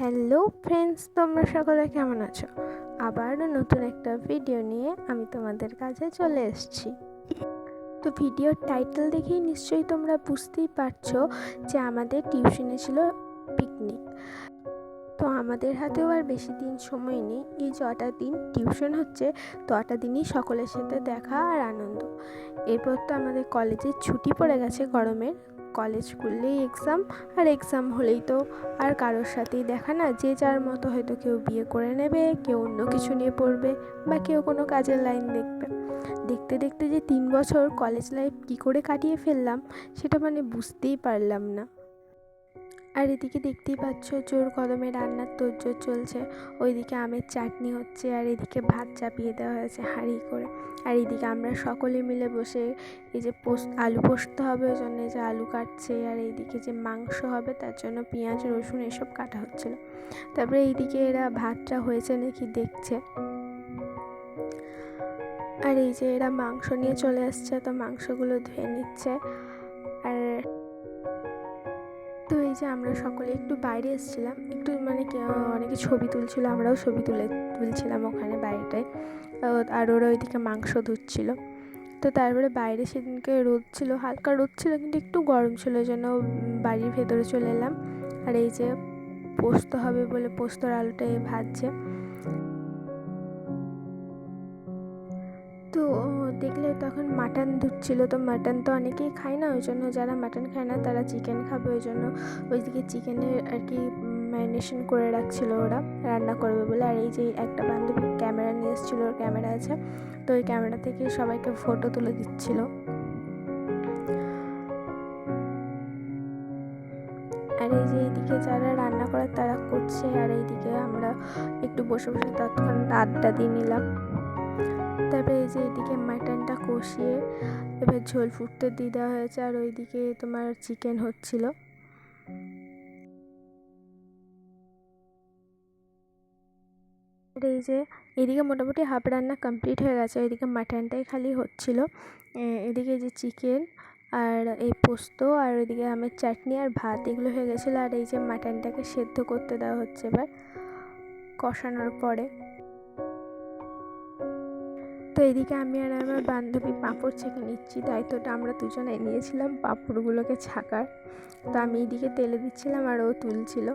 Hello friends, তোমরা সকলে কেমন আছো? আবারও নতুন একটা ভিডিও নিয়ে আমি তোমাদের কাছে চলে এসেছি। তো ভিডিওর টাইটেল দেখেই নিশ্চয়ই তোমরা বুঝতেই পারছো যে আমাদের টিউশনে ছিল পিকনিক। তো আমাদের হাতেও আর বেশি দিন সময় নেই। এই যটা দিন টিউশন হচ্ছে তটা দিনই সকলের সাথে দেখা আর আনন্দ। এরপর তো আমাদের কলেজের ছুটি পড়ে গেছে গরমের। কলেজ খুললেই এক্সাম, আর এক্সাম হলেই তো আর কারোর সাথেই দেখা না। যে যার মতো হয়তো কেউ বিয়ে করে নেবে, কেউ অন্য কিছু নিয়ে পড়বে, বা কেউ কোনো কাজের লাইন দেখবে। দেখতে দেখতে যে 3 বছর কলেজ লাইফ কী করে কাটিয়ে ফেললাম সেটা বুঝতেই পারলাম না। আর এদিকে দেখতেই পাচ্ছ জোর কদমে রান্নার তোড়জোড় চলছে। ওইদিকে আমের চাটনি হচ্ছে, আর এদিকে ভাত চাপিয়ে দেওয়া হয়েছে হাঁড়ি করে। আর এদিকে আমরা সকলে মিলে বসে এই যে আলু পোস্ত হবে ওই জন্য যে আলু কাটছে, আর এইদিকে যে মাংস হবে তার জন্য পেঁয়াজ রসুন এসব কাটা হচ্ছিল। তারপরে এইদিকে এরা ভাতটা হয়েছে নাকি দেখছে। আর এই যে এরা মাংস নিয়ে চলে আসছে, তো মাংসগুলো ধুয়ে নিচ্ছে। আর তো এই যে আমরা সকলে একটু বাইরে এসেছিলাম, একটু অনেকে ছবি তুলছিল, আমরাও ছবি তুলছিলাম ওখানে বাইরেটায়। আর ওরা ওইদিকে মাংস ধুচ্ছিল। তো তারপরে বাইরে সেদিনকে রোদ ছিল, হালকা রোদ ছিল, কিন্তু একটু গরম ছিল, ওই জন্য বাড়ির ভেতরে চলে এলাম। আর এই যে পোস্ত হবে বলে পোস্তর আলুটা ভাজছে। তো দেখলে তখন মাটন ধুচ্ছিল। তো মাটন তো অনেকেই খায় না, ওই জন্য যারা মাটন খায় না তারা চিকেন খাবে, ওই জন্য ওইদিকে চিকেনের আর কি ম্যারিনেশন করে রাখছিল ওরা, রান্না করবে বলে। আর এই যে একটা বান্ধবী ক্যামেরা নিয়ে এসেছিলো, ওর ক্যামেরা আছে, তো ওই ক্যামেরা থেকে সবাইকে ফটো তুলে দিচ্ছিল। আর এই যে এইদিকে যারা রান্না করে তারা করছে, আর এইদিকে আমরা একটু বসে বসে তৎক্ষণ আড্ডা দিয়ে নিলাম। তারপরে এই যে এইদিকে মাটনটা কষিয়ে এবার ঝোল ফুটতে দিয়ে দেওয়া হয়েছে, আর ওইদিকে তোমার চিকেন হচ্ছিল। আর এই যে এদিকে মোটামুটি হাফ রান্না কমপ্লিট হয়ে গেছে, ওইদিকে মাটনটাই খালি হচ্ছিল। এদিকে যে চিকেন আর এই পোস্ত আর ওইদিকে আমের চাটনি আর ভাত এগুলো হয়ে গেছিলো। আর এই যে মাটনটাকে সেদ্ধ করতে দেওয়া হচ্ছে এবার কষানোর পরে। তো এদিকে আমি আর আমার বান্ধবী পাঁপড় ছেঁকে নিচ্ছি, দায়িত্বটা আমরা দুজনে নিয়েছিলাম পাঁপড়গুলোকে ছাকার। তো আমি এইদিকে তেলে দিচ্ছিলাম আর ও তুলছিল।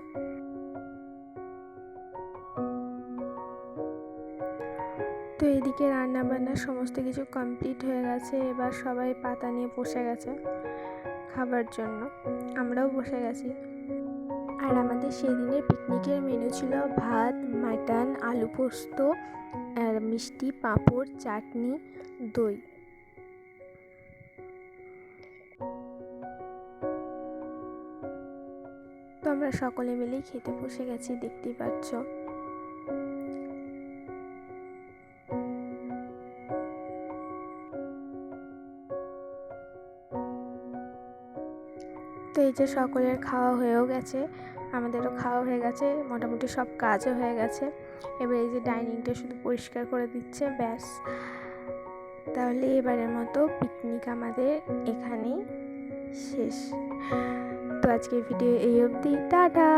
তো এদিকে রান্না বান্না সমস্ত কিছু কমপ্লিট হয়ে গেছে, এবার সবাই পাতা নিয়ে বসে গেছে খাবার জন্য, আমরাও বসে গেছি। আর আমাদের সেদিনের পিকনিকের মেনু ছিল ভাত, মাটন, আলু পোস্ত, আর মিষ্টি, পাঁপড়, চাটনি, দই। তো আমরা সকলে মিলেই খেতে বসে গেছি, দেখতেই পাচ্ছ। তো এই যে সকলের খাওয়া হয়েও গেছে, আমাদেরও খাওয়া হয়ে গেছে, মোটামুটি সব কাজও হয়ে গেছে। এবার এই যে ডাইনিংটা শুধু পরিষ্কার করে দিচ্ছে, ব্যাস। তাহলে এবারের মতো পিকনিক আমাদের এখানেই শেষ। তো আজকের ভিডিও এই অবধি, টাটা।